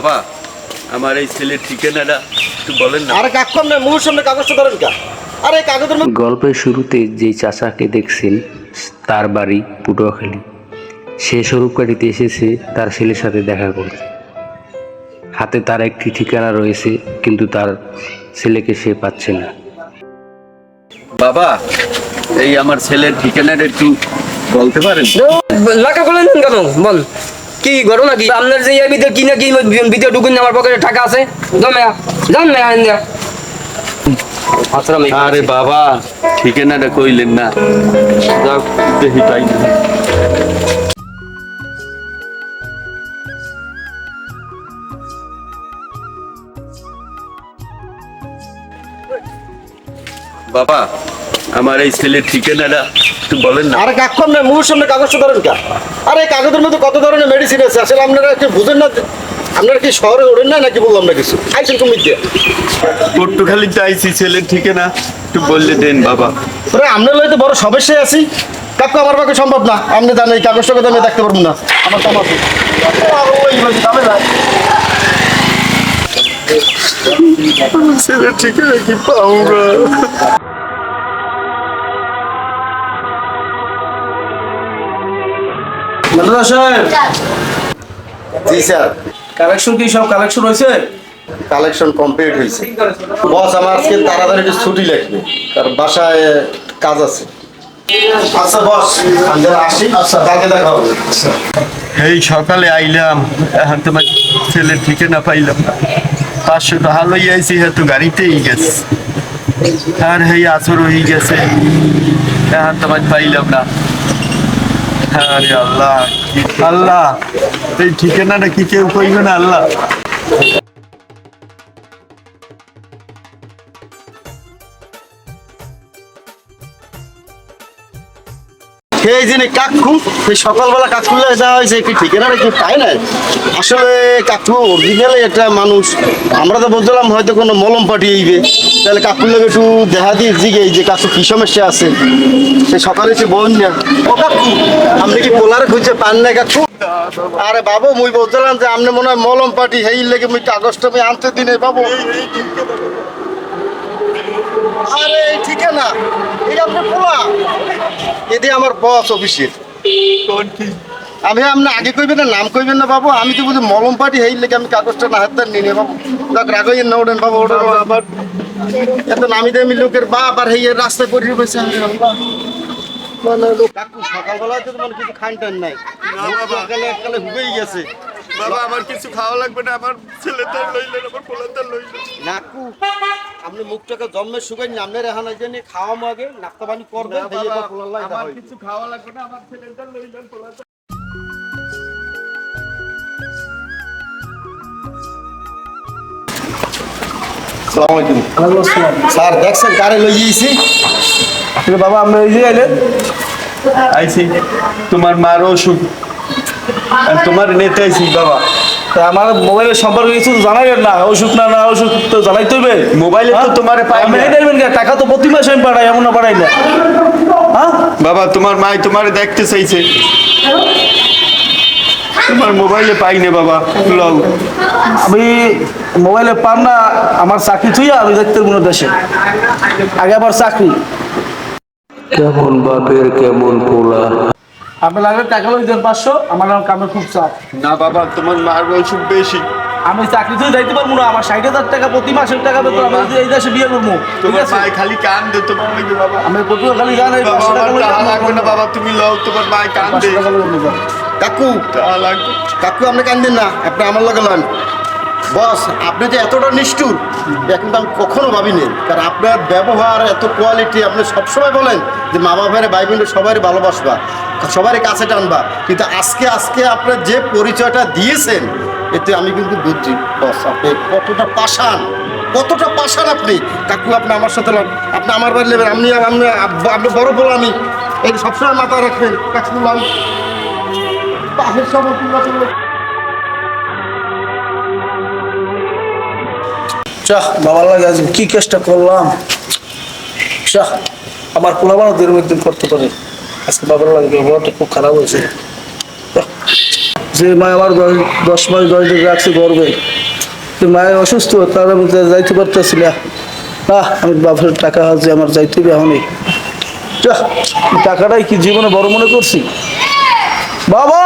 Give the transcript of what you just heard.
বাবা আমার এই ছেলের ঠিকানাটা একটু বলেন না। আরে কাকম না মুর সামনে কাগজটা ধরেন কা। আরে কাগজের মধ্যে গল্পের শুরুতে যে চাচাকে দেখছেন তার বাড়ি পটুয়াখালী। সে স্বরূপকাঠিতে এসেছে তার ছেলের সাথে দেখা করতে। হাতে তার একটি ঠিকানা রয়েছে, কিন্তু তার ছেলেকে সে পাচ্ছে না। বাবা এই আমার ছেলের ঠিকানাটা একটু বলতে পারেন? লাকা করলেন কেন বল, কি ঘটনা কি? আপনার যে ভিতরে কি না কি ভিতরে ঢুকুন, আমার পকেটে টাকা আছে। জান না ইন্ডিয়া। আরে বাবা ঠিকানাটা কইলেন না, যাও দেখি পাই না। বাবা আমার এই ছেলের ঠিকানাটা একটু বলেন না। আরে কাকম না মুর সামনে কাগজটা ধরেন কা। আরে কাগজের মধ্যে কত ধরনের মেডিসিন আছে, আসলে আপনারা কি বুঝেন না? আপনারা কি শহরে ওঠেন না নাকি বললাম না কিছু? আইছেন কুমির দিয়ে পটুয়াখালীতে আইছি, ছেলের ঠিকানা একটু বললে দেন বাবা। আরে আপনার লইতে বড় সমস্যায় আছি কাকু, আমার পক্ষে সম্ভব না। আপনি জানেন এই কাগজটা কথা আমি দেখতে পারবো না, আমার কাম আছে। ছেলের ঠিকানা কি পাবো? জি স্যার, কালেকশন কি সব কালেকশন হয়েছে? কালেকশন কমপ্লিট হয়েছে। বস আমার আজকে তাড়াতাড়ি একটু ছুটি লাগবে, কারণ বাসায় কাজ আছে। আচ্ছা বস, আমি আসি, কালকে দেখা হবে। এই সকালে আইলাম, এখন তোমার ছেলের ঠিকানা পাইলাম না। 500 টাকা লই আইছি, তো গাড়িতেই গেছে, আর এই আচর হয়ে গেছে, এখন তোমার পাইলাম না। আরে আল্লাহ, আল্লাহ এই ঠিকানাটা কি কেউ কইবে না? আল্লাহ এই যে কাকু, এই সকালবেলা কাকু যাওয়া হয়েছে, কি ঠিকানা কি পাই না। আসলে কাকু অরিজিনালি একটা মানুষ, আমরা তো বলছিলাম হয়তো কোনো মলম পাঠিয়ে, তাহলে কাকুর লোক একটু দেখা দিয়ে জিগে যে কাকু কি সমস্যা আছে। সে সকালে সে বোন না, ও কাকু আপনি কি পোলারে খুঁজে পান না কাকু? আরে বাবু মুই বলছিলাম যে আপনি মনে হয় মলম পাটি হেই লেগে মুই কাগজটা আমি আনতে দিনে বাবু। আরে এই ঠিকানা এই আপনার পোলা, এদি আমার বস অফিসের। আমি আপনি আগে কইবেন না, নাম কইবেন না বাবু। আমি তো বুঝি মলম পাটি হেই লেগে আমি কাগজটা না হাতে নিয়ে বাবু। দেখ রাগইয়েন না, ওঠেন বাবু ওঠেন। আবার এত নামি দামি লোকের বাপ আর হেই রাস্তায় পড়ে রয়েছে। কাকু সকালবেলায় তো মানে কিছু খান টান নাই, সকালে এককালে হুবেই গেছে। বাবা আমার কিছু খাওয়া লাগবে না, আমার ছেলেটার লইলেন, আমার পোলাটার লইলেন। নাকু আপনি মুখটাকে জন্মে শুকাই না, আপনার এখন এই খাওয়া আগে নাস্তা পানি করবেন। আমার কিছু খাওয়া লাগবে না, আমার ছেলেটার লইলেন, পোলাটার। স্যার দেখছেন কারে লই গিয়েছি? বাবা আপনি এই যে আইলেন? আইছি তোমার মার অসুখ, আর তোমার নেতে আইছি বাবা। তা আমার মোবাইলের সম্পর্কে কিছু জানাইলেন না? ওষুধ না না ওষুধ তো জানাইতে হবে। মোবাইলে তো তোমারে পাই আমি না। এই দেবেন টাকা তো প্রতি মাসে আমি পাঠাই, এমন না পাঠাই না। হ্যাঁ বাবা তোমার মাই তোমারে দেখতে চাইছে, তোমার মোবাইলে পাই না বাবা। লও আমি মোবাইলে পান না, আমার চাকরি থুইয়া আমি দেখতে কোনো দেশে আগে আবার চাকরি। কেমন বাপের কেমন পোলা। আপনার লাগলে টাকা লই দেন 500, আমার কামে খুব চাপ। না বাবা তোমার মার অসুখ বেশি, আমি চাকরি থুই যাইতে পারবো না। আমার 60,000 টাকা প্রতি মাসের টাকা বেতন, আমি যদি এই দেশে বিয়ে করবো ঠিক তোমার আছে? মাই খালি কান দে তোমার লাগে বাবা। আমি পটুয়াখালী যান, এই বাবা 500 টাকা আমার লই টাকা লাগবে না বাবা, তুমি লও, তোমার মাই কান দে। 500 টাকা লই দেন। কাকু টাকা লাগবে। কাকু আপনি কান্দেন না, আপনি আমার লগে লন। বস আপনি যে এতটা নিষ্ঠুর এটা কিন্তু আমি কখনো ভাবিনি, কারণ আপনার ব্যবহার এত কোয়ালিটি। আপনি সবসময় বলেন যে মা বাবার ভাই বোনের সবাই ভালোবাসবা, সবার কাছে টানবা, কিন্তু আজকে আজকে আপনার যে পরিচয়টা দিয়েছেন এতে আমি কিন্তু বুঝছি বস আপনি কতটা পাষাণ, কতটা পাষাণ আপনি। কাকু আপনি আমার সাথে লন, আপনি আমার বাড়ি নেবেন। আপনি আপনি বড় বলো, আমি এই সবসময় মাথায় রাখবেন। কাকু লন পাশের সবার চাহ বাবার লাগে আজ কি কেসটা করলাম। চাহ আমার পোলাবানো দেড় একদিন করতে পারে, আজকে বাবার লাগে ব্যবহারটা খুব খারাপ হয়েছে। যে মা আমার 10 মাস 10 দিন রাখছে গর্বে, তো মায়ের অসুস্থ, তার আমি যাইতে পারতেছি না। আমি বাপের টাকা আছে, আমার যাইতে হবে এখনই। টাকাটাই কি জীবনে বড় মনে করছি? বাবা